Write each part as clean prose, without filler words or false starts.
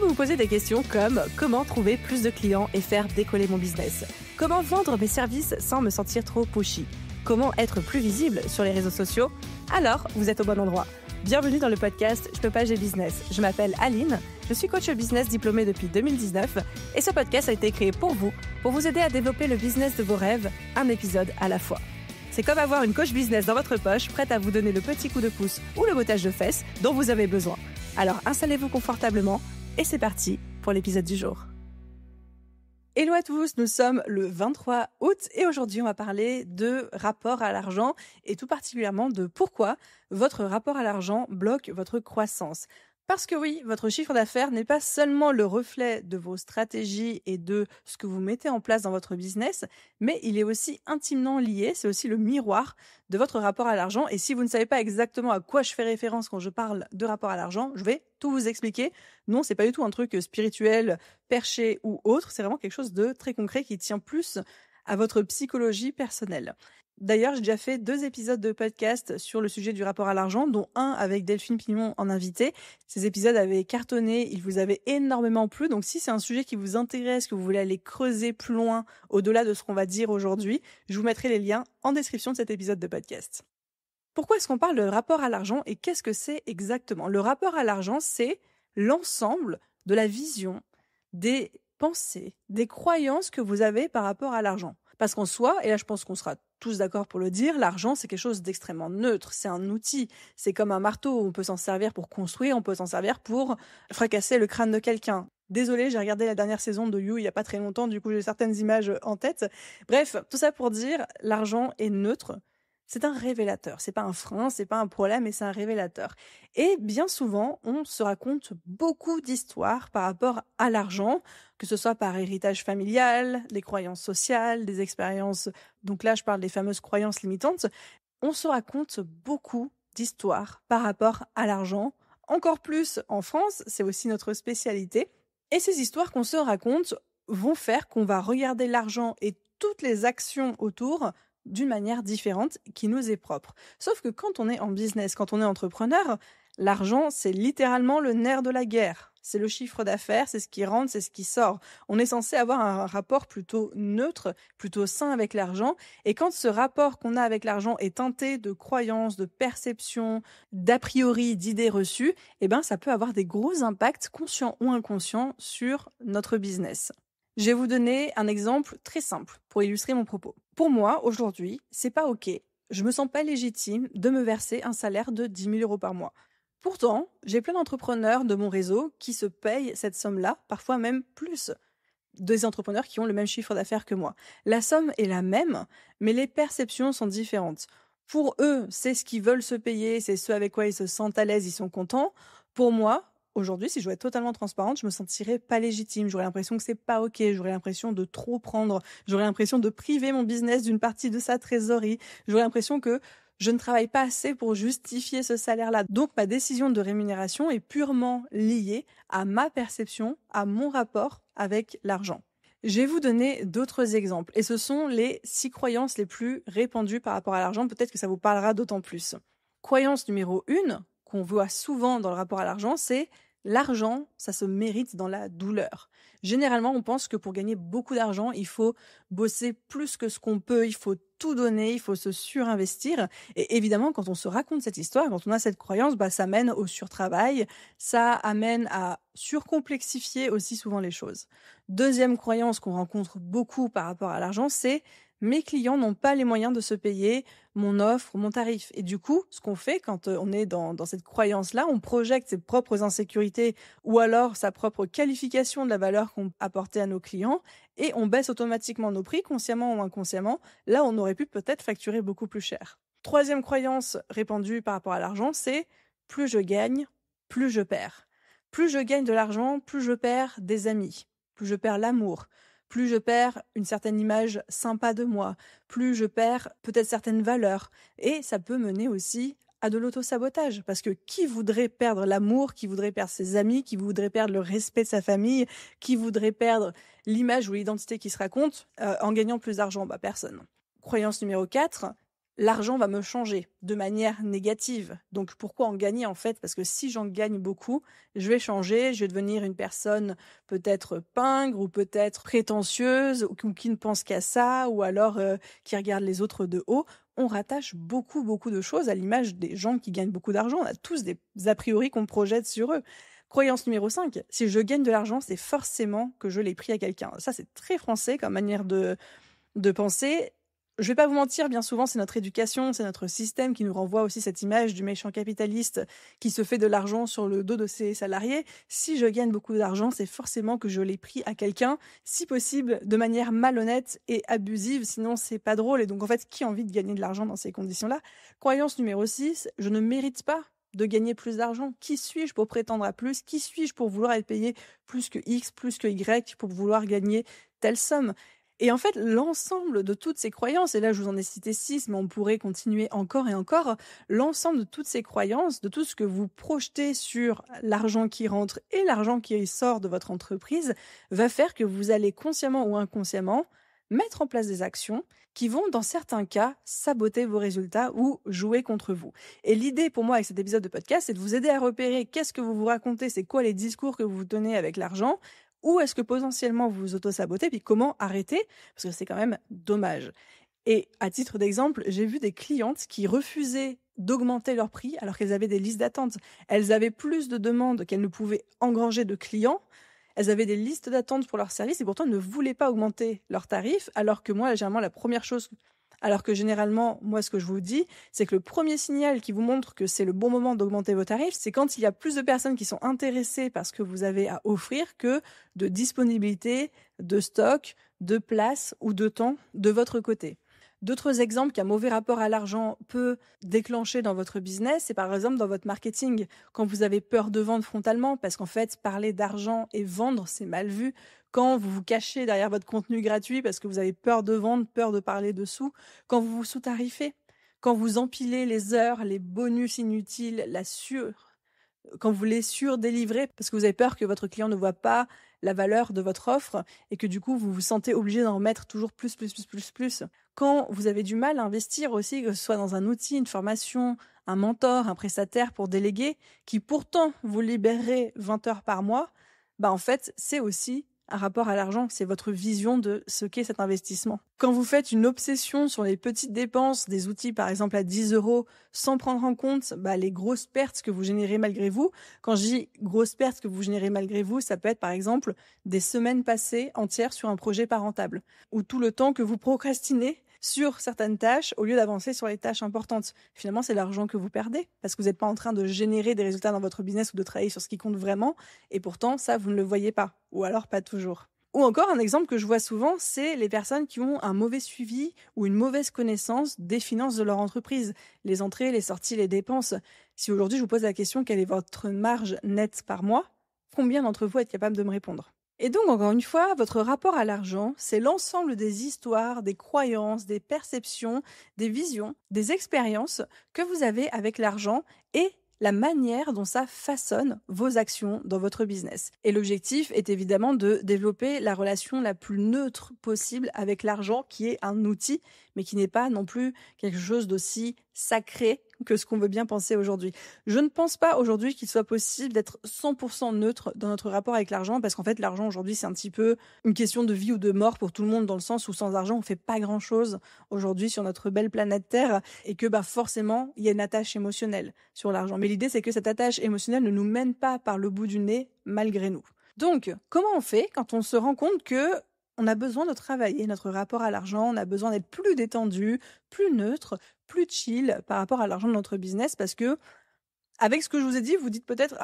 vous vous posez des questions comme comment trouver plus de clients et faire décoller mon business, comment vendre mes services sans me sentir trop pushy, comment être plus visible sur les réseaux sociaux, alors vous êtes au bon endroit. Bienvenue dans le podcast Je peux pas, j'ai business. Je m'appelle Aline, je suis coach business diplômée depuis 2019 et ce podcast a été créé pour vous aider à développer le business de vos rêves, un épisode à la fois. C'est comme avoir une coach business dans votre poche, prête à vous donner le petit coup de pouce ou le bottage de fesses dont vous avez besoin. Alors installez-vous confortablement et c'est parti pour l'épisode du jour. Hello à tous, nous sommes le 23 août et aujourd'hui on va parler de rapport à l'argent et tout particulièrement de pourquoi votre rapport à l'argent bloque votre croissance. Parce que oui, votre chiffre d'affaires n'est pas seulement le reflet de vos stratégies et de ce que vous mettez en place dans votre business, mais il est aussi intimement lié, c'est aussi le miroir de votre rapport à l'argent. Et si vous ne savez pas exactement à quoi je fais référence quand je parle de rapport à l'argent, je vais tout vous expliquer. Non, c'est pas du tout un truc spirituel, perché ou autre, c'est vraiment quelque chose de très concret qui tient plus à votre psychologie personnelle. D'ailleurs, j'ai déjà fait 2 épisodes de podcast sur le sujet du rapport à l'argent, dont un avec Delphine Pignon en invité. Ces épisodes avaient cartonné, ils vous avaient énormément plu. Donc si c'est un sujet qui vous intéresse, que vous voulez aller creuser plus loin, au-delà de ce qu'on va dire aujourd'hui, je vous mettrai les liens en description de cet épisode de podcast. Pourquoi est-ce qu'on parle de rapport à l'argent et qu'est-ce que c'est exactement ? Le rapport à l'argent, c'est l'ensemble de la vision, des pensées, des croyances que vous avez par rapport à l'argent. Parce qu'en soi, et là je pense qu'on sera tous d'accord pour le dire, l'argent c'est quelque chose d'extrêmement neutre, c'est un outil, c'est comme un marteau, on peut s'en servir pour construire, on peut s'en servir pour fracasser le crâne de quelqu'un. Désolée, j'ai regardé la dernière saison de You il y a pas très longtemps, du coup j'ai certaines images en tête. Bref, tout ça pour dire, l'argent est neutre. C'est un révélateur, c'est pas un frein, c'est pas un problème, mais c'est un révélateur. Et bien souvent, on se raconte beaucoup d'histoires par rapport à l'argent, que ce soit par héritage familial, des croyances sociales, des expériences, donc là je parle des fameuses croyances limitantes, on se raconte beaucoup d'histoires par rapport à l'argent, encore plus en France, c'est aussi notre spécialité, et ces histoires qu'on se raconte vont faire qu'on va regarder l'argent et toutes les actions autour d'une manière différente qui nous est propre. Sauf que quand on est en business, quand on est entrepreneur, l'argent, c'est littéralement le nerf de la guerre. C'est le chiffre d'affaires, c'est ce qui rentre, c'est ce qui sort. On est censé avoir un rapport plutôt neutre, plutôt sain avec l'argent. Et quand ce rapport qu'on a avec l'argent est teinté de croyances, de perceptions, d'a priori, d'idées reçues, eh ben, ça peut avoir des gros impacts, conscients ou inconscients, sur notre business. Je vais vous donner un exemple très simple pour illustrer mon propos. Pour moi, aujourd'hui, c'est pas OK. Je me sens pas légitime de me verser un salaire de 10 000 € par mois. Pourtant, j'ai plein d'entrepreneurs de mon réseau qui se payent cette somme-là, parfois même plus. Des entrepreneurs qui ont le même chiffre d'affaires que moi. La somme est la même, mais les perceptions sont différentes. Pour eux, c'est ce qu'ils veulent se payer, c'est ce avec quoi ils se sentent à l'aise, ils sont contents. Pour moi, aujourd'hui, si je dois être totalement transparente, je me sentirais pas légitime. J'aurais l'impression que c'est pas OK. J'aurais l'impression de trop prendre. J'aurais l'impression de priver mon business d'une partie de sa trésorerie. J'aurais l'impression que je ne travaille pas assez pour justifier ce salaire-là. Donc, ma décision de rémunération est purement liée à ma perception, à mon rapport avec l'argent. Je vais vous donner d'autres exemples. Et ce sont les 6 croyances les plus répandues par rapport à l'argent. Peut-être que ça vous parlera d'autant plus. Croyance numéro 1, qu'on voit souvent dans le rapport à l'argent, c'est l'argent, ça se mérite dans la douleur. Généralement, on pense que pour gagner beaucoup d'argent, il faut bosser plus que ce qu'on peut, il faut tout donner, il faut se surinvestir. Et évidemment, quand on se raconte cette histoire, quand on a cette croyance, ça mène au surtravail, ça amène à surcomplexifier aussi souvent les choses. Deuxième croyance qu'on rencontre beaucoup par rapport à l'argent, c'est mes clients n'ont pas les moyens de se payer mon offre, mon tarif. Et du coup, ce qu'on fait quand on est dans cette croyance-là, on projette ses propres insécurités ou alors sa propre qualification de la valeur qu'on apportait à nos clients et on baisse automatiquement nos prix, consciemment ou inconsciemment. Là, on aurait pu peut-être facturer beaucoup plus cher. Troisième croyance répandue par rapport à l'argent, c'est plus je gagne, plus je perds. Plus je gagne de l'argent, plus je perds des amis, plus je perds l'amour. Plus je perds une certaine image sympa de moi, plus je perds peut-être certaines valeurs. Et ça peut mener aussi à de l'auto-sabotage. Parce que qui voudrait perdre l'amour, qui voudrait perdre ses amis, qui voudrait perdre le respect de sa famille, qui voudrait perdre l'image ou l'identité qui se raconte en gagnant plus d'argent ? Personne. Croyance numéro 4, l'argent va me changer de manière négative. Donc pourquoi en gagner en fait? Parce que si j'en gagne beaucoup, je vais changer, je vais devenir une personne peut-être pingre ou peut-être prétentieuse ou qui ne pense qu'à ça ou alors qui regarde les autres de haut. On rattache beaucoup de choses à l'image des gens qui gagnent beaucoup d'argent. On a tous des a priori qu'on projette sur eux. Croyance numéro 5, si je gagne de l'argent, c'est forcément que je l'ai pris à quelqu'un. Ça, c'est très français comme manière de penser. Je vais pas vous mentir, bien souvent, c'est notre éducation, c'est notre système qui nous renvoie aussi cette image du méchant capitaliste qui se fait de l'argent sur le dos de ses salariés. Si je gagne beaucoup d'argent, c'est forcément que je l'ai pris à quelqu'un, si possible de manière malhonnête et abusive, sinon c'est pas drôle. Et donc en fait, qui a envie de gagner de l'argent dans ces conditions-là? Croyance numéro 6, je ne mérite pas de gagner plus d'argent. Qui suis-je pour prétendre à plus? Qui suis-je pour vouloir être payé plus que X, plus que Y, pour vouloir gagner telle somme? Et en fait, l'ensemble de toutes ces croyances, et là je vous en ai cité 6, mais on pourrait continuer encore et encore, l'ensemble de toutes ces croyances, de tout ce que vous projetez sur l'argent qui rentre et l'argent qui sort de votre entreprise, va faire que vous allez consciemment ou inconsciemment mettre en place des actions qui vont, dans certains cas, saboter vos résultats ou jouer contre vous. Et l'idée pour moi avec cet épisode de podcast, c'est de vous aider à repérer qu'est-ce que vous vous racontez, c'est quoi les discours que vous tenez avec l'argent, où est-ce que potentiellement vous vous auto-sabotez, puis comment arrêter, parce que c'est quand même dommage. Et à titre d'exemple, j'ai vu des clientes qui refusaient d'augmenter leur prix alors qu'elles avaient des listes d'attente. Elles avaient plus de demandes qu'elles ne pouvaient engranger de clients. Elles avaient des listes d'attente pour leurs services et pourtant elles ne voulaient pas augmenter leurs tarifs, alors que moi, généralement, moi, ce que je vous dis, c'est que le premier signal qui vous montre que c'est le bon moment d'augmenter vos tarifs, c'est quand il y a plus de personnes qui sont intéressées par ce que vous avez à offrir que de disponibilité, de stock, de place ou de temps de votre côté. D'autres exemples qu'un mauvais rapport à l'argent peut déclencher dans votre business, c'est par exemple dans votre marketing, quand vous avez peur de vendre frontalement, parce qu'en fait, parler d'argent et vendre, c'est mal vu. Quand vous vous cachez derrière votre contenu gratuit parce que vous avez peur de vendre, peur de parler dessous, quand vous vous sous-tarifez, quand vous empilez les heures, les bonus inutiles, quand vous les surdélivrez parce que vous avez peur que votre client ne voit pas la valeur de votre offre et que du coup vous vous sentez obligé d'en mettre toujours plus. Quand vous avez du mal à investir aussi, que ce soit dans un outil, une formation, un mentor, un prestataire pour déléguer, qui pourtant vous libérerait 20 heures par mois, en fait c'est aussi un rapport à l'argent, c'est votre vision de ce qu'est cet investissement. Quand vous faites une obsession sur les petites dépenses des outils, par exemple à 10 € sans prendre en compte les grosses pertes que vous générez malgré vous, quand je dis grosses pertes que vous générez malgré vous, ça peut être par exemple des semaines passées entières sur un projet pas rentable, ou tout le temps que vous procrastinez sur certaines tâches au lieu d'avancer sur les tâches importantes. Finalement, c'est l'argent que vous perdez parce que vous n'êtes pas en train de générer des résultats dans votre business ou de travailler sur ce qui compte vraiment et pourtant, ça, vous ne le voyez pas ou alors pas toujours. Ou encore, un exemple que je vois souvent, c'est les personnes qui ont un mauvais suivi ou une mauvaise connaissance des finances de leur entreprise, les entrées, les sorties, les dépenses. Si aujourd'hui, je vous pose la question, quelle est votre marge nette par mois, combien d'entre vous êtes capable de me répondre ? Et donc, encore une fois, votre rapport à l'argent, c'est l'ensemble des histoires, des croyances, des perceptions, des visions, des expériences que vous avez avec l'argent et la manière dont ça façonne vos actions dans votre business. Et l'objectif est évidemment de développer la relation la plus neutre possible avec l'argent, qui est un outil, mais qui n'est pas non plus quelque chose d'aussi sacré que ce qu'on veut bien penser aujourd'hui. Je ne pense pas aujourd'hui qu'il soit possible d'être 100% neutre dans notre rapport avec l'argent, parce qu'en fait, l'argent aujourd'hui, c'est un petit peu une question de vie ou de mort pour tout le monde, dans le sens où sans argent, on fait pas grand-chose aujourd'hui sur notre belle planète Terre, et que forcément, il y a une attache émotionnelle sur l'argent. Mais l'idée, c'est que cette attache émotionnelle ne nous mène pas par le bout du nez, malgré nous. Donc, comment on fait quand on se rend compte que on a besoin de travailler notre rapport à l'argent, on a besoin d'être plus détendu, plus neutre, plus chill par rapport à l'argent de notre business, parce que, avec ce que je vous ai dit, vous dites peut-être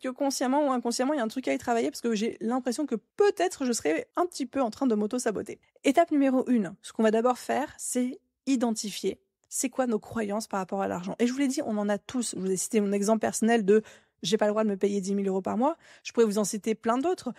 que consciemment ou inconsciemment, il y a un truc à y travailler, parce que j'ai l'impression que peut-être je serais un petit peu en train de m'auto-saboter. Étape numéro 1, ce qu'on va d'abord faire, c'est identifier c'est quoi nos croyances par rapport à l'argent. Et je vous l'ai dit, on en a tous. Je vous ai cité mon exemple personnel de j'ai pas le droit de me payer 10 000 € par mois. Je pourrais vous en citer plein d'autres.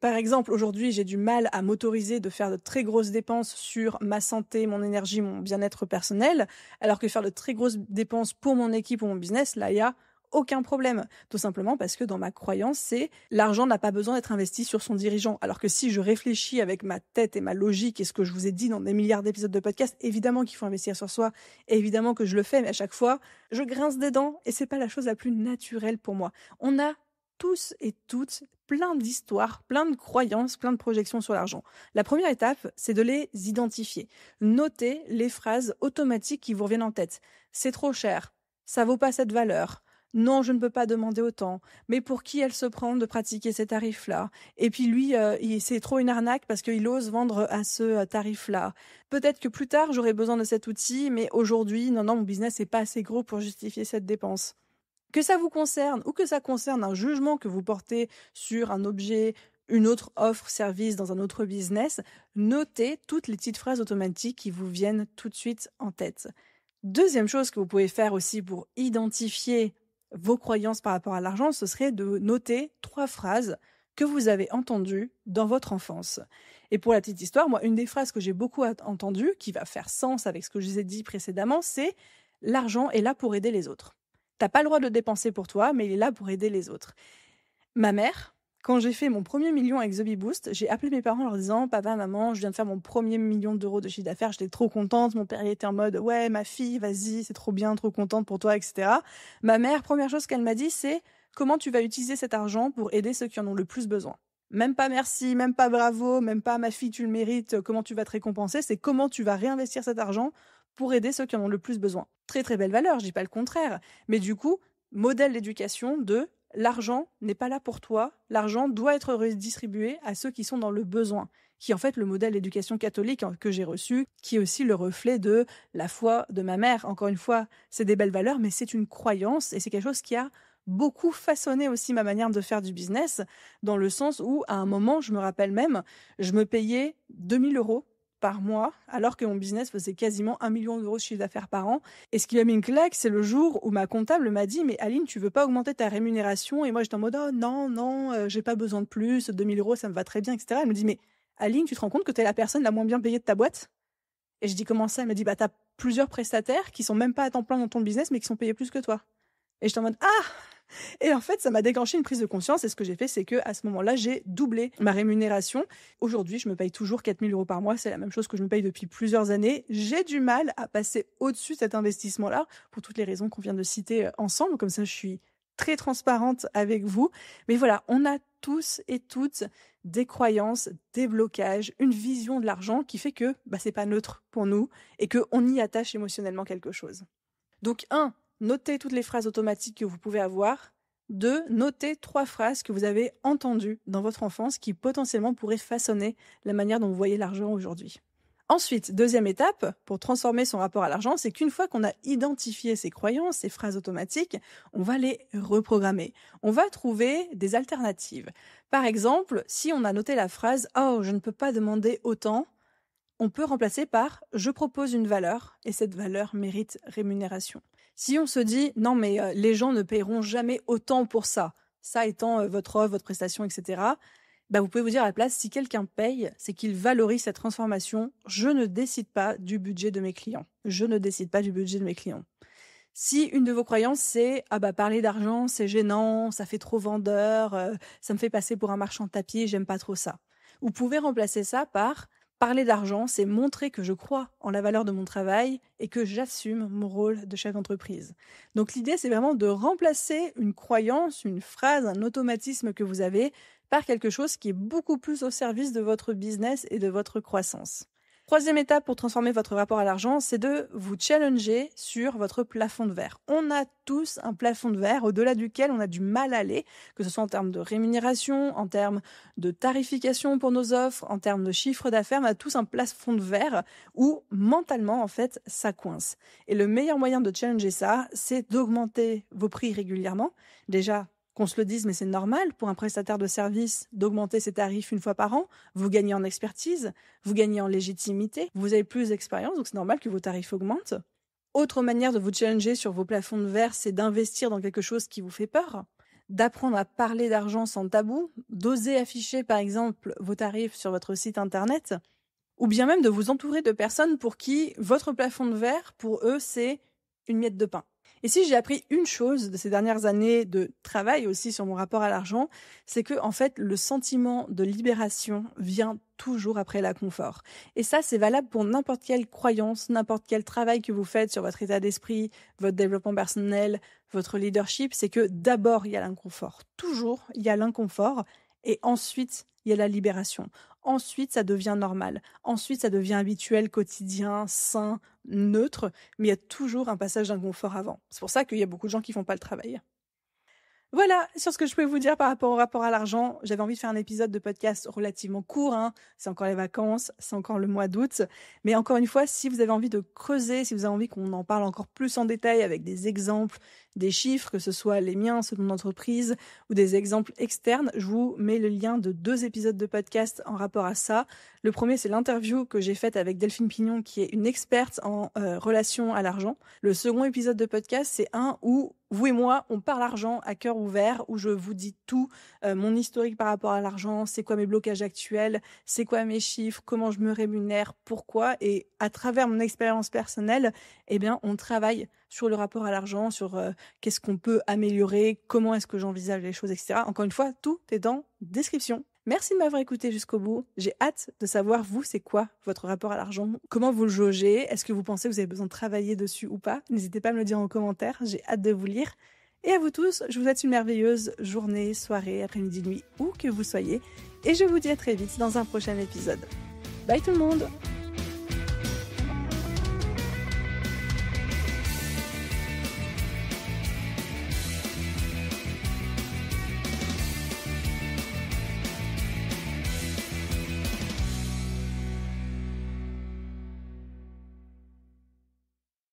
Par exemple, aujourd'hui, j'ai du mal à m'autoriser de faire de très grosses dépenses sur ma santé, mon énergie, mon bien-être personnel, alors que faire de très grosses dépenses pour mon équipe ou mon business, là, il y a aucun problème. Tout simplement parce que dans ma croyance, c'est l'argent n'a pas besoin d'être investi sur son dirigeant. Alors que si je réfléchis avec ma tête et ma logique et ce que je vous ai dit dans des milliards d'épisodes de podcast, évidemment qu'il faut investir sur soi, et évidemment que je le fais, mais à chaque fois, je grince des dents et c'est pas la chose la plus naturelle pour moi. On a tous et toutes plein d'histoires, plein de croyances, plein de projections sur l'argent. La première étape, c'est de les identifier. Notez les phrases automatiques qui vous reviennent en tête. C'est trop cher, ça vaut pas cette valeur. Non, je ne peux pas demander autant. Mais pour qui elle se prend de pratiquer ces tarifs-là? Et puis lui, c'est trop une arnaque parce qu'il ose vendre à ce tarif-là. Peut-être que plus tard, j'aurai besoin de cet outil, mais aujourd'hui, non, mon business n'est pas assez gros pour justifier cette dépense. Que ça vous concerne ou que ça concerne un jugement que vous portez sur un objet, une autre offre, service dans un autre business, notez toutes les petites phrases automatiques qui vous viennent tout de suite en tête. Deuxième chose que vous pouvez faire aussi pour identifier vos croyances par rapport à l'argent, ce serait de noter 3 phrases que vous avez entendues dans votre enfance. Et pour la petite histoire, moi, une des phrases que j'ai beaucoup entendues, qui va faire sens avec ce que je vous ai dit précédemment, c'est « l'argent est là pour aider les autres ». T'as pas le droit de le dépenser pour toi, mais il est là pour aider les autres. Ma mère, quand j'ai fait mon premier million avec The Bee Boost, j'ai appelé mes parents en leur disant « Papa, maman, je viens de faire mon premier million d'euros de chiffre d'affaires, j'étais trop contente. » Mon père il était en mode « Ouais, ma fille, vas-y, c'est trop bien, trop contente pour toi, etc. » Ma mère, première chose qu'elle m'a dit, c'est « Comment tu vas utiliser cet argent pour aider ceux qui en ont le plus besoin ?» Même pas merci, même pas bravo, même pas ma fille, tu le mérites, comment tu vas te récompenser, c'est comment tu vas réinvestir cet argent pour aider ceux qui en ont le plus besoin. Très très belle valeur, je dis pas le contraire. Mais du coup, modèle d'éducation de l'argent n'est pas là pour toi, l'argent doit être redistribué à ceux qui sont dans le besoin, qui est en fait le modèle d'éducation catholique que j'ai reçu, qui est aussi le reflet de la foi de ma mère. Encore une fois, c'est des belles valeurs, mais c'est une croyance et c'est quelque chose qui a beaucoup façonné aussi ma manière de faire du business, dans le sens où, à un moment, je me rappelle même, je me payais 2000 € par mois, alors que mon business faisait quasiment 1 million d'euros de chiffre d'affaires par an. Et ce qui m'a mis une claque, c'est le jour où ma comptable m'a dit « Mais Aline, tu veux pas augmenter ta rémunération ?» Et moi, j'étais en mode « Oh non, j'ai pas besoin de plus, 2000 €, ça me va très bien, etc. » Elle me dit « Mais Aline, tu te rends compte que tu es la personne la moins bien payée de ta boîte ?» Et je dis « Comment ça ?» Elle me dit « Bah, t'as plusieurs prestataires qui sont même pas à temps plein dans ton business, mais qui sont payés plus que toi. » Et j'étais en mode « Ah !» Et en fait, ça m'a déclenché une prise de conscience. Et ce que j'ai fait, c'est que à ce moment-là, j'ai doublé ma rémunération. Aujourd'hui, je me paye toujours 4000 € par mois. C'est la même chose que je me paye depuis plusieurs années. J'ai du mal à passer au-dessus de cet investissement-là pour toutes les raisons qu'on vient de citer ensemble. Comme ça, je suis très transparente avec vous. Mais voilà, on a tous et toutes des croyances, des blocages, une vision de l'argent qui fait que c'est pas neutre pour nous et qu'on y attache émotionnellement quelque chose. Donc, notez toutes les phrases automatiques que vous pouvez avoir. 2, notez 3 phrases que vous avez entendues dans votre enfance qui potentiellement pourraient façonner la manière dont vous voyez l'argent aujourd'hui. Ensuite, deuxième étape pour transformer son rapport à l'argent, c'est qu'une fois qu'on a identifié ces croyances, ces phrases automatiques, on va les reprogrammer. On va trouver des alternatives. Par exemple, si on a noté la phrase « Oh, je ne peux pas demander autant », on peut remplacer par « Je propose une valeur et cette valeur mérite rémunération ». Si on se dit « Non, mais les gens ne paieront jamais autant pour ça », ça étant votre offre, votre prestation, etc., vous pouvez vous dire à la place, si quelqu'un paye, c'est qu'il valorise cette transformation. Je ne décide pas du budget de mes clients. Je ne décide pas du budget de mes clients. Si une de vos croyances, c'est « Ah parler d'argent, c'est gênant, ça fait trop vendeur, ça me fait passer pour un marchand de tapis, j'aime pas trop ça », vous pouvez remplacer ça par « Parler d'argent, c'est montrer que je crois en la valeur de mon travail et que j'assume mon rôle de chef d'entreprise. » Donc l'idée, c'est vraiment de remplacer une croyance, une phrase, un automatisme que vous avez par quelque chose qui est beaucoup plus au service de votre business et de votre croissance. Troisième étape pour transformer votre rapport à l'argent, c'est de vous challenger sur votre plafond de verre. On a tous un plafond de verre au-delà duquel on a du mal à aller, que ce soit en termes de rémunération, en termes de tarification pour nos offres, en termes de chiffre d'affaires. On a tous un plafond de verre où mentalement, en fait, ça coince. Et le meilleur moyen de challenger ça, c'est d'augmenter vos prix régulièrement. Déjà, qu'on se le dise, mais c'est normal pour un prestataire de service d'augmenter ses tarifs une fois par an. Vous gagnez en expertise, vous gagnez en légitimité, vous avez plus d'expérience, donc c'est normal que vos tarifs augmentent. Autre manière de vous challenger sur vos plafonds de verre, c'est d'investir dans quelque chose qui vous fait peur, d'apprendre à parler d'argent sans tabou, d'oser afficher par exemple vos tarifs sur votre site internet, ou bien même de vous entourer de personnes pour qui votre plafond de verre, pour eux, c'est une miette de pain. Et si j'ai appris une chose de ces dernières années de travail aussi sur mon rapport à l'argent, c'est que en fait, le sentiment de libération vient toujours après l'inconfort. Et ça, c'est valable pour n'importe quelle croyance, n'importe quel travail que vous faites sur votre état d'esprit, votre développement personnel, votre leadership, c'est que d'abord, il y a l'inconfort. Toujours, il y a l'inconfort et ensuite, il y a la libération. Ensuite, ça devient normal. Ensuite, ça devient habituel, quotidien, sain, neutre. Mais il y a toujours un passage d'inconfort avant. C'est pour ça qu'il y a beaucoup de gens qui font pas le travail. Voilà sur ce que je peux vous dire par rapport au rapport à l'argent. J'avais envie de faire un épisode de podcast relativement court, hein. C'est encore les vacances, c'est encore le mois d'août. Mais encore une fois, si vous avez envie de creuser, si vous avez envie qu'on en parle encore plus en détail avec des exemples, des chiffres, que ce soit les miens, ceux de mon entreprise ou des exemples externes, je vous mets le lien de 2 épisodes de podcast en rapport à ça. Le premier, c'est l'interview que j'ai faite avec Delphine Pignon, qui est une experte en relation à l'argent. Le second épisode de podcast, c'est un où vous et moi, on parle argent à cœur ouvert, où je vous dis tout, mon historique par rapport à l'argent, c'est quoi mes blocages actuels, c'est quoi mes chiffres, comment je me rémunère, pourquoi. Et à travers mon expérience personnelle, eh bien, on travaille sur le rapport à l'argent, sur qu'est-ce qu'on peut améliorer, comment est-ce que j'envisage les choses, etc. Encore une fois, tout est dans description. Merci de m'avoir écouté jusqu'au bout. J'ai hâte de savoir, vous, c'est quoi votre rapport à l'argent? Comment vous le jaugez? Est-ce que vous pensez que vous avez besoin de travailler dessus ou pas? N'hésitez pas à me le dire en commentaire, j'ai hâte de vous lire. Et à vous tous, je vous souhaite une merveilleuse journée, soirée, après-midi, nuit, où que vous soyez. Et je vous dis à très vite dans un prochain épisode. Bye tout le monde!